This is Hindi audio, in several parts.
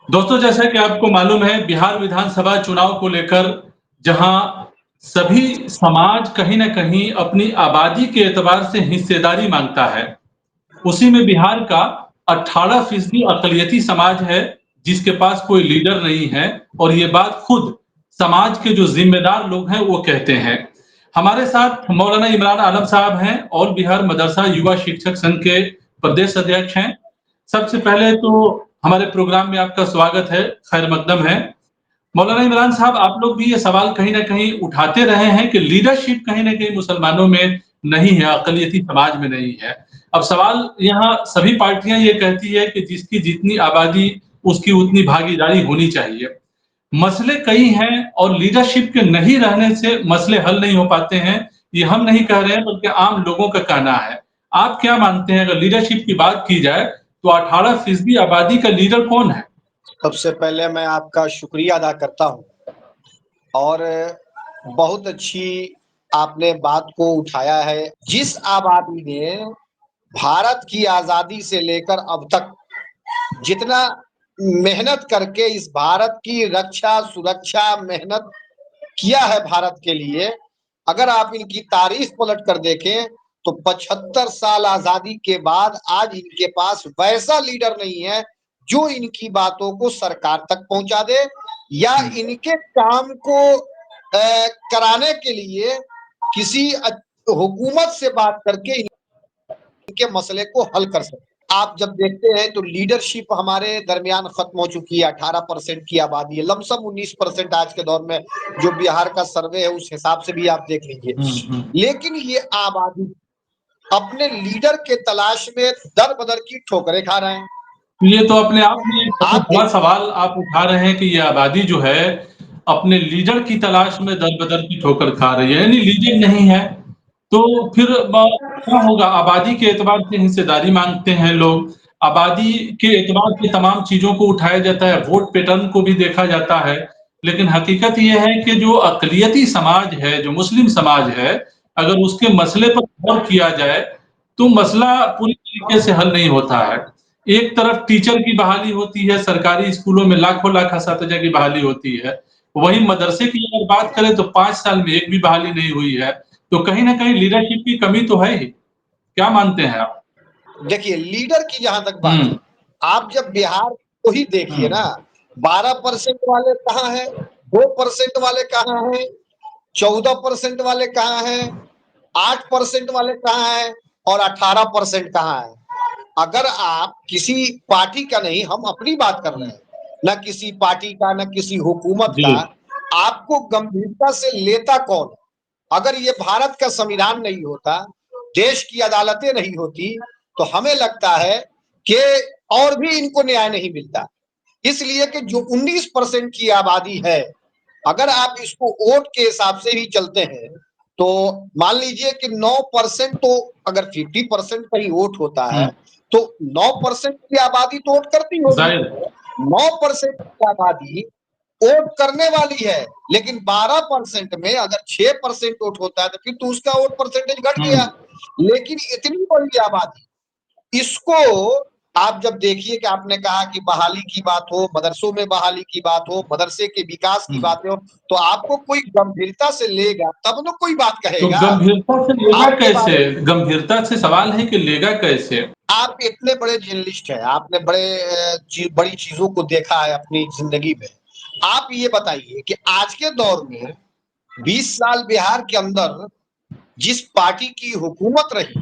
दोस्तों, जैसा कि आपको मालूम है, बिहार विधानसभा चुनाव को लेकर जहां सभी समाज कहीं न कहीं अपनी आबादी के एतबार से हिस्सेदारी माँगता है, उसी में बिहार का 18% अक़लियती समाज है, जिसके पास कोई लीडर नहीं है और ये बात खुद समाज के जो ज़िम्मेदार लोग हैं, वो कहते हैं। हमारे साथ मौलाना इमरान आलम साहब हैं, ऑल बिहार मदरसा युवा शिक्षक संघ के प्रदेश अध्यक्ष हैं। सबसे पहले तो हमारे प्रोग्राम में आपका स्वागत है, खैर मकदम है। मौलाना इमरान साहब, आप लोग भी ये सवाल कहीं न कहीं उठाते रहे हैं कि लीडरशिप कहीं न कहीं मुसलमानों में नहीं है, अक़लियती समाज में नहीं है। अब सवाल यहाँ सभी पार्टियाँ ये कहती है कि जिसकी जितनी आबादी, उसकी उतनी भागीदारी होनी चाहिए। मसले कई हैं और लीडरशिप के नहीं रहने से मसले हल नहीं हो पाते हैं। ये हम नहीं कह रहे हैं, बल्कि आम लोगों का कहना है। आप क्या मानते हैं, अगर लीडरशिप की बात की जाए, तो 18% आबादी का लीडर कौन है? सबसे पहले मैं आपका शुक्रिया अदा करता हूँ और बहुत अच्छी आपने बात को उठाया है। जिस आबादी ने भारत की आज़ादी से लेकर अब तक जितना मेहनत करके इस भारत की रक्षा, सुरक्षा, मेहनत किया है भारत के लिए, अगर आप इनकी तारीख पलट कर देखें, तो 75 साल आज़ादी के बाद आज इनके पास वैसा लीडर नहीं है, जो इनकी बातों को सरकार तक पहुँचा दे या इनके काम को कराने के लिए किसी हुकूमत से बात करके इनके मसले को हल कर सके। आप जब देखते हैं तो लीडरशिप हमारे दरमियान खत्म हो चुकी है। 18% की आबादी है, लमसम 19% आज के दौर में जो बिहार का सर्वे है उस हिसाब से भी आप देख लीजिए। लेकिन ये आबादी अपने लीडर के तलाश में दर बदर की ठोकरें खा रहे हैं। ये तो अपने आप में एक बहुत आप बड़ा सवाल आप उठा रहे हैं कि ये आबादी जो है, अपने लीडर की तलाश में दर-बदर की ठोकर खा रही है, यानी लीडर नहीं है। तो फिर क्या होगा? आबादी के एतबार से हिस्सेदारी माँगते हैं लोग, आबादी के एतबार से तमाम चीज़ों को उठाया जाता है, वोट पैटर्न को भी देखा जाता है। लेकिन हकीकत ये है कि जो अक़लियती समाज है, जो मुस्लिम समाज है, अगर उसके मसले पर गौर किया जाए, तो मसला पूरी तरीके से हल नहीं होता है। एक तरफ टीचर की बहाली होती है, सरकारी स्कूलों में लाखों-लाख असातिज़ा की बहाली होती है। वहीं मदरसे की अगर बात करें तो 5 साल में एक भी बहाली नहीं हुई है। तो कहीं न कहीं लीडरशिप की कमी तो है ही। क्या मानते हैं आप? देखिए, लीडर की जहाँ तक बात है, आप जब बिहार को ही देखिए ना, 12% वाले कहाँ हैं, 2% वाले कहाँ हैं, 14% वाले कहाँ हैं, 8% वाले कहाँ हैं और 18% कहाँ हैं। अगर आप किसी पार्टी का नहीं, हम अपनी बात कर रहे हैं, ना किसी पार्टी का, ना किसी हुकूमत का, आपको गंभीरता से लेता कौन? अगर ये भारत का संविधान नहीं होता, देश की अदालतें नहीं होती, तो हमें लगता है कि और भी इनको न्याय नहीं मिलता। इसलिए कि जो 19% की आबादी है, अगर आप इसको वोट के हिसाब से ही चलते हैं, तो मान लीजिए कि 9% तो अगर 50% का ही वोट होता है, तो 9% की आबादी तो वोट करती होगी। 9% की आबादी वोट करने वाली है, लेकिन 12% में अगर 6% वोट होता है, तो फिर तो उसका वोट परसेंटेज घट गया। लेकिन इतनी बड़ी आबादी, इसको आप जब देखिए कि आपने कहा कि बहाली की बात हो, मदरसों में बहाली की बात हो, मदरसे के विकास की बातें हो, तो आपको कोई गंभीरता से लेगा, तब ना कोई बात तो कहेगा। गंभीरता से लेगा आपके कैसे? बारे में गंभीरता से सवाल है कि लेगा कैसे? आप इतने बड़े जर्नलिस्ट हैं, आपने बड़ी चीज़ों को देखा है अपनी ज़िंदगी में। आप ये बताइए कि आज के दौर में 20 साल बिहार के अंदर जिस पार्टी की हुकूमत रही,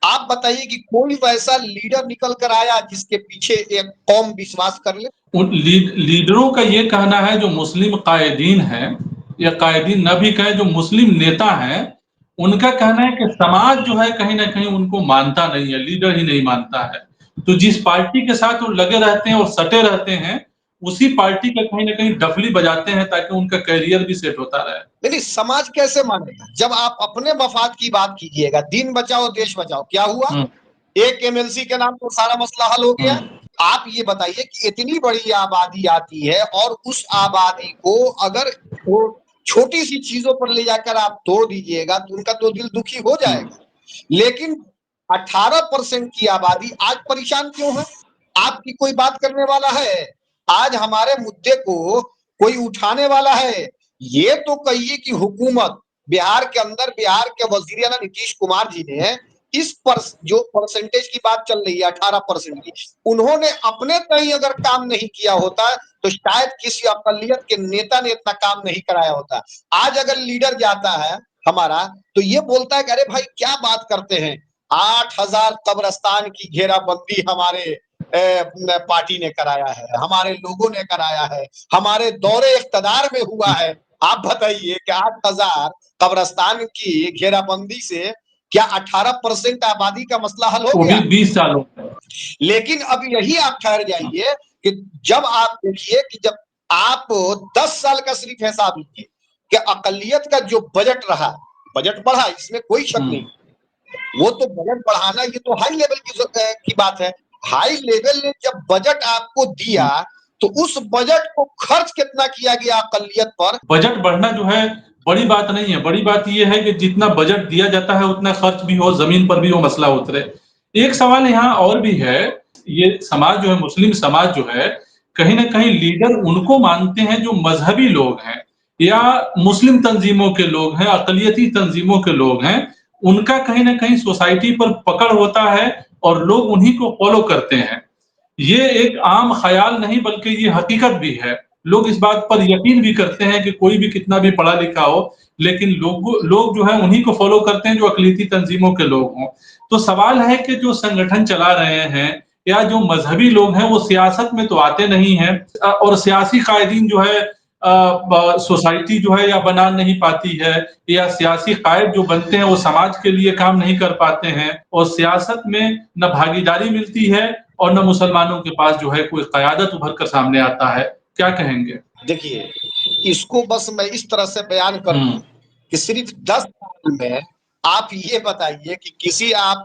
आप बताइए कि कोई वैसा लीडर निकल कर आया जिसके पीछे एक कौम विश्वास कर ले? उन लीडरों का ये कहना है, जो मुस्लिम कायदीन हैं या कायदीन न भी कहें, जो मुस्लिम नेता हैं, उनका कहना है कि समाज जो है कहीं न कहीं उनको मानता नहीं है, लीडर ही नहीं मानता है। तो जिस पार्टी के साथ वो लगे रहते हैं और सटे रहते हैं, उसी पार्टी का कहीं न कहीं डफली बजाते हैं ताकि उनका करियर भी सेट होता रहे। नहीं, समाज कैसे मानेगा? जब आप अपने मफाद की बात कीजिएगा, दिन बचाओ देश बचाओ, क्या हुआ? एक एमएलसी के नाम पर सारा मसला हल हो गया। आप ये बताइए कि इतनी बड़ी आबादी आती है और उस आबादी को अगर छोटी सी चीजों पर ले जाकर आप तोड़ दीजिएगा, तो उनका तो दिल दुखी हो जाएगा। लेकिन 18% की आबादी आज परेशान क्यों है? आपकी कोई बात करने वाला है? आज हमारे मुद्दे को कोई उठाने वाला है? ये तो कहिए कि हुकूमत बिहार के अंदर, बिहार के वजीर आला नीतीश कुमार जी ने इस पर जो परसेंटेज की बात चल रही है 18% की, उन्होंने अपने कहीं अगर काम नहीं किया होता तो शायद किसी अकलियत के नेता ने इतना काम नहीं कराया होता। आज अगर लीडर जाता है हमारा तो ये बोलता है कि अरे भाई क्या बात करते हैं, 8,000 कब्रिस्तान की घेराबंदी हमारे पार्टी ने कराया है, हमारे लोगों ने कराया है, हमारे दौरे इख्तदार में हुआ है। आप बताइए कि 8,000 कब्रिस्तान की घेराबंदी से क्या 18% आबादी का मसला हल हो वो भी गया? 20 सालों में। लेकिन अब यही आप ठहर जाइए कि जब आप देखिए कि जब आप 10 साल का सिर्फ हिसाब लीजिए कि अकलियत का जो बजट रहा, बजट बढ़ा, इसमें कोई शक नहीं, वो तो बजट बढ़ाना ये तो हाई लेवल की बात है। हाई लेवल ने जब बजट आपको दिया तो उस बजट को खर्च कितना किया गया अकलियत पर? बजट बढ़ना जो है बड़ी बात नहीं है, बड़ी बात ये है कि जितना बजट दिया जाता है उतना खर्च भी हो, जमीन पर भी वो मसला उतरे। एक सवाल यहाँ और भी है, ये समाज जो है, मुस्लिम समाज जो है, कहीं न कहीं लीडर उनको मानते हैं जो मज़हबी लोग हैं या मुस्लिम तंज़ीमों के लोग हैं, अक़लियती तंज़ीमों के लोग हैं, उनका कहीं न कहीं सोसाइटी पर पकड़ होता है और लोग उन्हीं को फ़ॉलो करते हैं। ये एक आम ख़याल नहीं बल्कि ये हकीकत भी है। लोग इस बात पर यकीन भी करते हैं कि कोई भी कितना भी पढ़ा लिखा हो, लेकिन लोग जो है उन्हीं को फ़ॉलो करते हैं जो अक़लियती तंज़ीमों के लोग हों। तो सवाल है कि जो संगठन चला रहे हैं या जो मज़हबी लोग हैं वो सियासत में तो आते नहीं हैं और सियासी कायदीन जो है सोसाइटी जो है या बना नहीं पाती है या सियासी कायद जो बनते हैं वो समाज के लिए काम नहीं कर पाते हैं और सियासत में न भागीदारी मिलती है और न मुसलमानों के पास जो है कोई क़यादत उभर कर सामने आता है। क्या कहेंगे? देखिए, इसको बस मैं इस तरह से बयान कर दूं कि सिर्फ 10 साल में आप ये बताइए कि किसी आप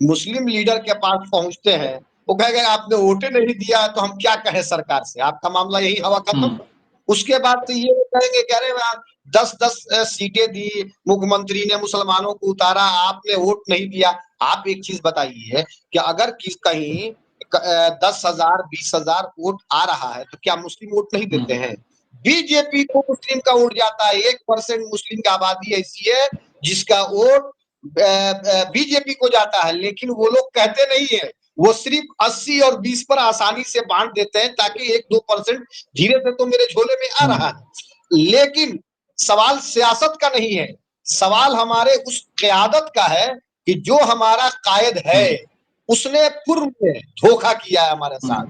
मुस्लिम लीडर के पास पहुंचते हैं, वो कहेगा आपने वोटे नहीं दिया तो हम क्या कहें सरकार से, आपका मामला यही हवा खत्म। उसके बाद तो ये कहेंगे कि अरे वाह 10-10 सीटें दी, मुख्यमंत्री ने मुसलमानों को उतारा, आपने वोट नहीं दिया। आप एक चीज बताइए कि अगर कहीं 10,000 20,000 वोट आ रहा है तो क्या मुस्लिम वोट नहीं देते हैं? बीजेपी को मुस्लिम का वोट जाता है, 1% मुस्लिम की आबादी ऐसी है जिसका वोट बीजेपी को जाता है, लेकिन वो लोग कहते नहीं है, वो सिर्फ 80 और 20 पर आसानी से बांट देते हैं ताकि 1-2% धीरे से तो मेरे झोले में आ रहा है। लेकिन सवाल सियासत का नहीं है, सवाल हमारे उस क़यादत का है कि जो हमारा कायद है उसने पूर्व में धोखा किया है हमारे साथ।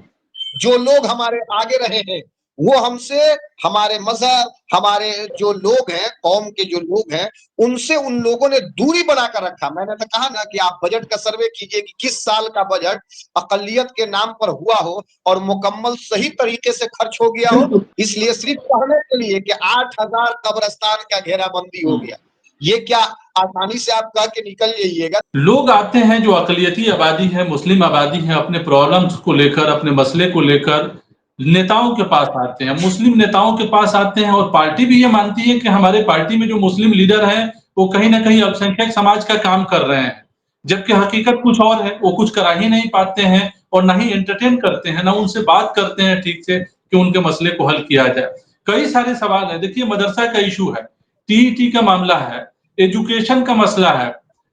जो लोग हमारे आगे रहे हैं वो हमसे, हमारे मजहब, हमारे जो लोग हैं, कौम के जो लोग हैं, उनसे उन लोगों ने दूरी बनाकर रखा। मैंने तो कहा ना कि आप बजट का सर्वे कीजिए कि किस साल का बजट अकलियत के नाम पर हुआ हो और मुकम्मल सही तरीके से खर्च हो गया हो। इसलिए सिर्फ कहने के लिए कि 8,000 कब्रिस्तान का घेराबंदी हो गया, ये क्या आसानी से आप कह के निकल जाइएगा? लोग आते हैं जो अक़लियती आबादी है, मुस्लिम आबादी है, अपने प्रॉब्लम्स को लेकर, अपने मसले को लेकर नेताओं के पास आते हैं, मुस्लिम नेताओं के पास आते हैं और पार्टी भी ये मानती है कि हमारे पार्टी में जो मुस्लिम लीडर हैं, वो कहीं न कहीं अल्पसंख्यक समाज का काम कर रहे हैं। जबकि हकीकत कुछ और है, वो कुछ करा ही नहीं पाते हैं और ना ही एंटरटेन करते हैं, ना उनसे बात करते हैं ठीक से कि उनके मसले को हल किया जाए। कई सारे सवाल हैं, देखिए मदरसा का इश्यू है, टीईटी का मामला है, एजुकेशन का मसला है,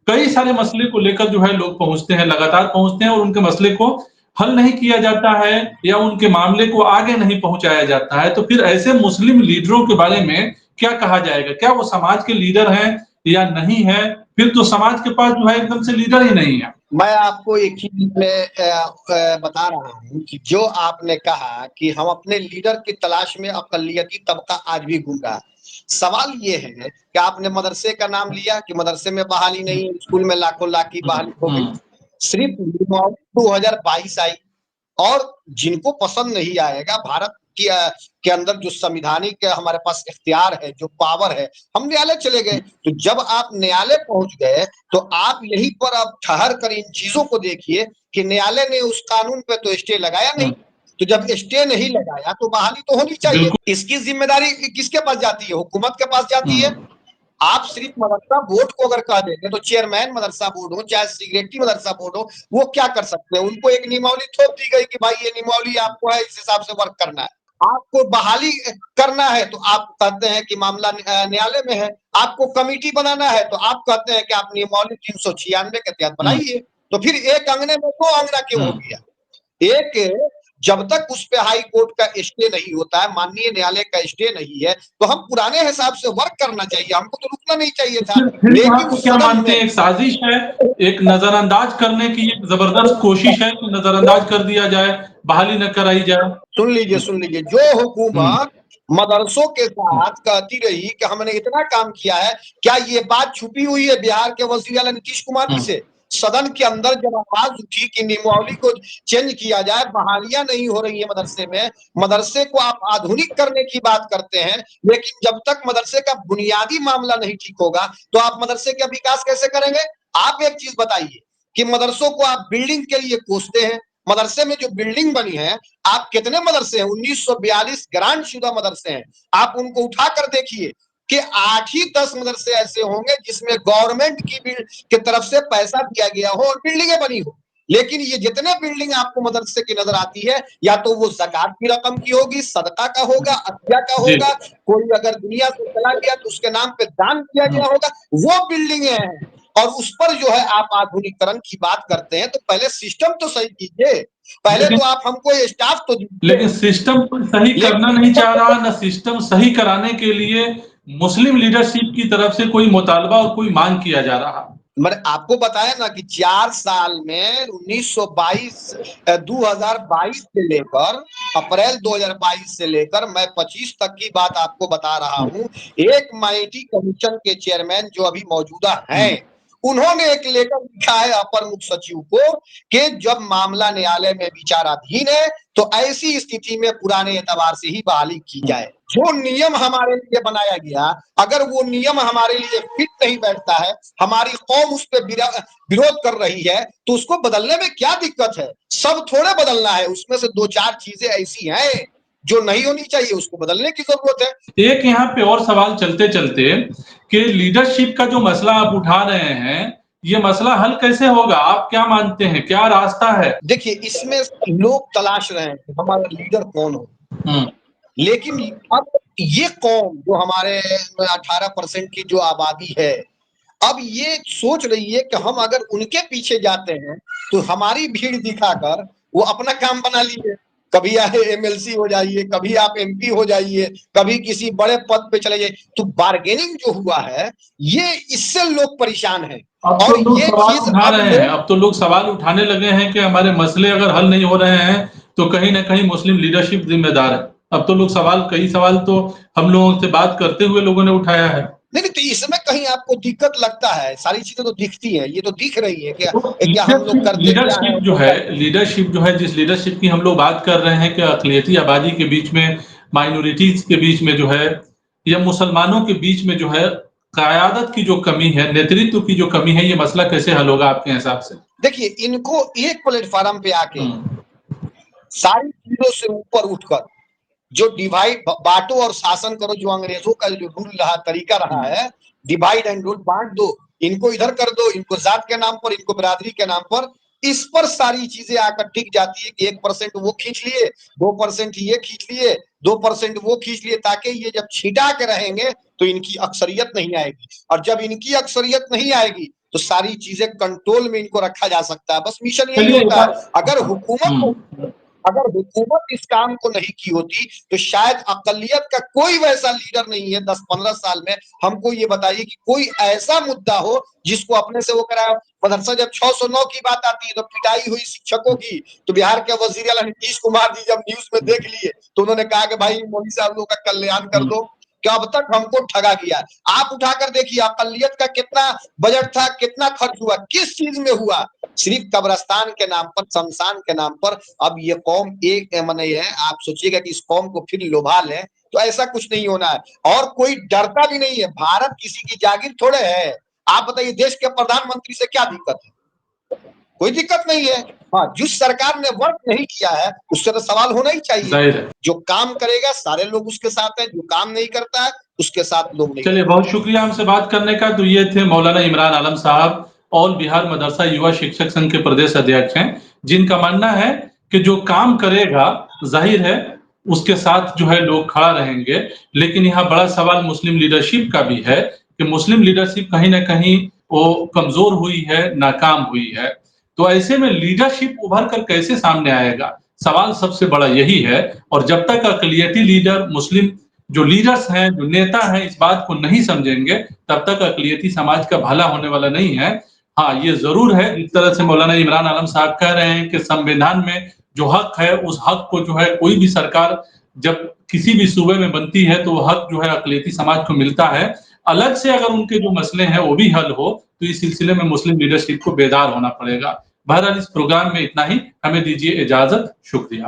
कई सारे मसले को लेकर जो है लोग पहुँचते हैं, लगातार पहुँचते हैं और उनके मसले को हल नहीं किया जाता है या उनके मामले को आगे नहीं पहुँचाया जाता है। तो फिर ऐसे मुस्लिम लीडरों के बारे में क्या कहा जाएगा? क्या वो समाज के लीडर हैं या नहीं है? फिर तो समाज के पास जो है एकदम से लीडर ही नहीं है। मैं आपको एक चीज में बता रहा हूँ कि जो आपने कहा कि हम अपने लीडर की तलाश में अक़लियती तबका आज भी घूम रहा है। सवाल ये है कि आपने मदरसे का नाम लिया कि मदरसे में बहाली नहीं, स्कूल में लाखों लाख की बहाली हो गई। सिर्फ 2022 आई और जिनको पसंद नहीं आएगा, भारत की के अंदर जो संविधानिक हमारे पास इख्तियार है, जो पावर है, हम न्यायालय चले गए। तो जब आप न्यायालय पहुंच गए तो आप यहीं पर अब ठहर कर इन चीजों को देखिए कि न्यायालय ने उस कानून पे तो स्टे लगाया नहीं। तो जब स्टे नहीं लगाया तो बहाली तो होनी चाहिए। इसकी जिम्मेदारी किसके पास जाती है? हुकूमत के पास जाती है। आप सिर्फ मदरसा बोर्ड को अगर कह देंगे तो चेयरमैन मदरसा बोर्ड हो चाहे सेक्रेटरी मदरसा बोर्ड हो, वो क्या कर सकते हैं? उनको एक नियमावली थोप दी गई कि भाई ये नियमावली आपको है, इस हिसाब से वर्क करना है। आपको बहाली करना है तो आप कहते हैं कि मामला न्यायालय में है। आपको कमेटी बनाना है तो आप कहते हैं कि आप नियमावली 396 के तहत बनाइए। तो फिर एक अंगने में दो अंगना क्यों हो गया? एक, जब तक उस पे हाई कोर्ट का स्टे नहीं होता है, माननीय न्यायालय का स्टे नहीं है, तो हम पुराने हिसाब से वर्क करना चाहिए, हमको तो रुकना नहीं चाहिए था। फिर यहाँ लेकिन पे क्या सदन मानते में हैं, एक साजिश है, एक नजरअंदाज करने की एक जबरदस्त कोशिश है कि नजरअंदाज कर दिया जाए, बहाली न कराई जाए। सुन लीजिए, जो हुकूमत मदरसों के साथ कहती रही कि हमने इतना काम किया है, क्या ये बात छुपी हुई है बिहार के वजीर आला नीतीश कुमार जी से? सदन के अंदर जब आवाज उठी कि नियमावली को चेंज किया जाए, बहालियां नहीं हो रही है मदरसे में, मदरसे को आप आधुनिक करने की बात करते हैं, लेकिन जब तक मदरसे का बुनियादी मामला नहीं ठीक होगा तो आप मदरसे का विकास कैसे करेंगे? आप एक चीज बताइए कि मदरसों को आप बिल्डिंग के लिए कोसते हैं, मदरसे में जो बिल्डिंग बनी है, आप कितने मदरसे हैं? 1942 ग्रांट शुदा मदरसे हैं, आप उनको उठाकर देखिए कि 8 ही 10 मदरसे ऐसे होंगे जिसमें गवर्नमेंट की तरफ से पैसा दिया गया हो और बिल्डिंगें बनी हो। लेकिन ये जितने बिल्डिंग आपको मदरसे की नजर आती है, या तो वो ज़कात की रकम की होगी, सदका का होगा, अतिया का जी। होगा, कोई अगर दुनिया से चला गया तो उसके नाम पे दान किया गया होगा, वो बिल्डिंगें हैं। और उस पर जो है आप आधुनिकीकरण की बात करते हैं, तो पहले सिस्टम तो सही कीजिए, पहले लेकिन तो आप हमको ये स्टाफ तो लेकिन दीजिए। सिस्टम को सही करना नहीं चाह रहा, ना सिस्टम सही कराने के लिए मुस्लिम लीडरशिप की तरफ से कोई मुतालबा और कोई मांग किया जा रहा। मैंने आपको बताया ना कि 4 साल में 2022 से लेकर अप्रैल 2022 से लेकर मैं 25 तक की बात आपको बता रहा हूं। एक माइटी कमीशन के चेयरमैन जो अभी मौजूदा हैं, उन्होंने एक लेटर लिखा है अपर मुख्य सचिव को कि जब मामला न्यायालय में विचाराधीन है तो ऐसी स्थिति में पुराने एतबार से ही बहाली की जाए। जो नियम हमारे लिए बनाया गया, अगर वो नियम हमारे लिए फिट नहीं बैठता है, हमारी कौम उस पर विरोध कर रही है, तो उसको बदलने में क्या दिक्कत है? सब थोड़े बदलना है, उसमें से 2-4 चीजें ऐसी हैं जो नहीं होनी चाहिए, उसको बदलने की जरूरत है। एक यहाँ पे और सवाल चलते चलते कि लीडरशिप का जो मसला आप उठा रहे हैं, ये मसला हल कैसे होगा? आप क्या मानते हैं, क्या रास्ता है? देखिए, इसमें लोग तलाश रहे हैं कि हमारा लीडर कौन हो, लेकिन अब ये कौम जो हमारे 18% की जो आबादी है, अब ये सोच रही है कि हम अगर उनके पीछे जाते हैं तो हमारी भीड़ दिखाकर वो अपना काम बना लिए। कभी आए एमएलसी हो जाइए, कभी आप एमपी हो जाइए, कभी किसी बड़े पद पे चले जाइए। तो बार्गेनिंग जो हुआ है, ये इससे लोग परेशान हैं। अब तो और लोग ये सवाल चीज उठा अब रहे हैं, लोग, अब तो लोग सवाल उठाने लगे हैं कि हमारे मसले अगर हल नहीं हो रहे हैं तो कहीं ना कहीं मुस्लिम लीडरशिप जिम्मेदार है। अब तो लोग कई सवाल तो हम लोगों से बात करते हुए लोगों ने उठाया है। नहीं नहीं, तो इसमें कहीं आपको दिक्कत लगता है? सारी चीजें तो दिखती हैं, ये तो दिख रही है क्या, तो क्या हम लोग करते क्या है? लीडरशिप जो है, जिस लीडरशिप की हम लोग बात कर रहे हैं कि अक़लियती आबादी के बीच में, माइनॉरिटीज के बीच में जो है, या मुसलमानों के बीच में जो है, क़यादत की जो कमी है, नेतृत्व की जो कमी है, ये मसला कैसे हल होगा आपके हिसाब से? देखिए, इनको एक प्लेटफार्म पे आके सारी चीजों से ऊपर उठकर जो डिवाइड बांटो और शासन करो, जो अंग्रेजों का जो रूल रहा, तरीका रहा है, डिवाइड एंड रूल, बांट दो, इनको इधर कर दो, इनको जात के नाम पर, इनको बिरादरी के नाम पर, इस पर सारी चीजें आकर टिक जाती है कि 1% वो खींच लिए, 2% ये खींच लिए, 2% वो खींच लिए, ताकि ये जब छिटा के रहेंगे तो इनकी अक्सरियत नहीं आएगी। और जब इनकी अक्सरियत नहीं आएगी तो सारी चीजें कंट्रोल में इनको रखा जा सकता है। बस मिशन यही चलिए होता है। अगर हुकूमत इस काम को नहीं की होती तो शायद अकलियत का कोई वैसा लीडर नहीं है 10-15 साल में, हमको ये बताइए कि कोई ऐसा मुद्दा हो जिसको अपने से वो कराया। मदरसा जब 609 की बात आती है तो पिटाई हुई शिक्षकों की, तो बिहार के वजीर आला नीतीश कुमार जी जब न्यूज में देख लिए तो उन्होंने कहा कि भाई मौलवी साहब लोगों का कल्याण कर दो, क्या अब तक हमको ठगा गया। आप उठाकर देखिए अकलियत का कितना बजट था, कितना खर्च हुआ, किस चीज में हुआ? सिर्फ कब्रस्तान के नाम पर, शमशान के नाम पर। अब ये कौम एक मने है, आप सोचिएगा कि इस कौम को फिर लुभा लें तो ऐसा कुछ नहीं होना है। और कोई डरता भी नहीं है, भारत किसी की जागीर थोड़े है। आप बताइए, देश के प्रधानमंत्री से क्या दिक्कत है? कोई दिक्कत नहीं है। हाँ, जिस सरकार ने वर्क नहीं किया है, उससे तो सवाल होना ही चाहिए। ज़ाहिर है। जो काम करेगा सारे लोग उसके साथ हैं, जो काम नहीं करता है, उसके साथ लोग नहीं चलिए, हैं। बहुत शुक्रिया हमसे बात करने का। तो ये थे मौलाना इमरान आलम साहब, ऑल बिहार मदरसा युवा शिक्षक संघ के प्रदेश अध्यक्ष हैं, जिनका मानना है कि जो काम करेगा, ज़ाहिर है, उसके साथ जो है लोग खड़ा रहेंगे। लेकिन यहाँ बड़ा सवाल मुस्लिम लीडरशिप का भी है कि मुस्लिम लीडरशिप कहीं न कहीं वो कमज़ोर हुई है, नाकाम हुई है। तो ऐसे में लीडरशिप उभर कर कैसे सामने आएगा? सवाल सबसे बड़ा यही है। और जब तक अक़लियती लीडर मुस्लिम जो लीडर्स हैं, जो नेता हैं, इस बात को नहीं समझेंगे, तब तक अक़लियती समाज का भला होने वाला नहीं है। हाँ, ये ज़रूर है, जिस तरह से मौलाना इमरान आलम साहब कह रहे हैं कि संविधान में जो हक है, उस हक को जो है कोई भी सरकार जब किसी भी सूबे में बनती है, तो वो हक जो है अक़लियती समाज को मिलता है। अलग से अगर उनके जो मसले हैं, वो भी हल हो, तो इस सिलसिले में मुस्लिम लीडरशिप को बेदार होना पड़ेगा। बहरहाल इस प्रोग्राम में इतना ही। हमें दीजिए इजाज़त। शुक्रिया।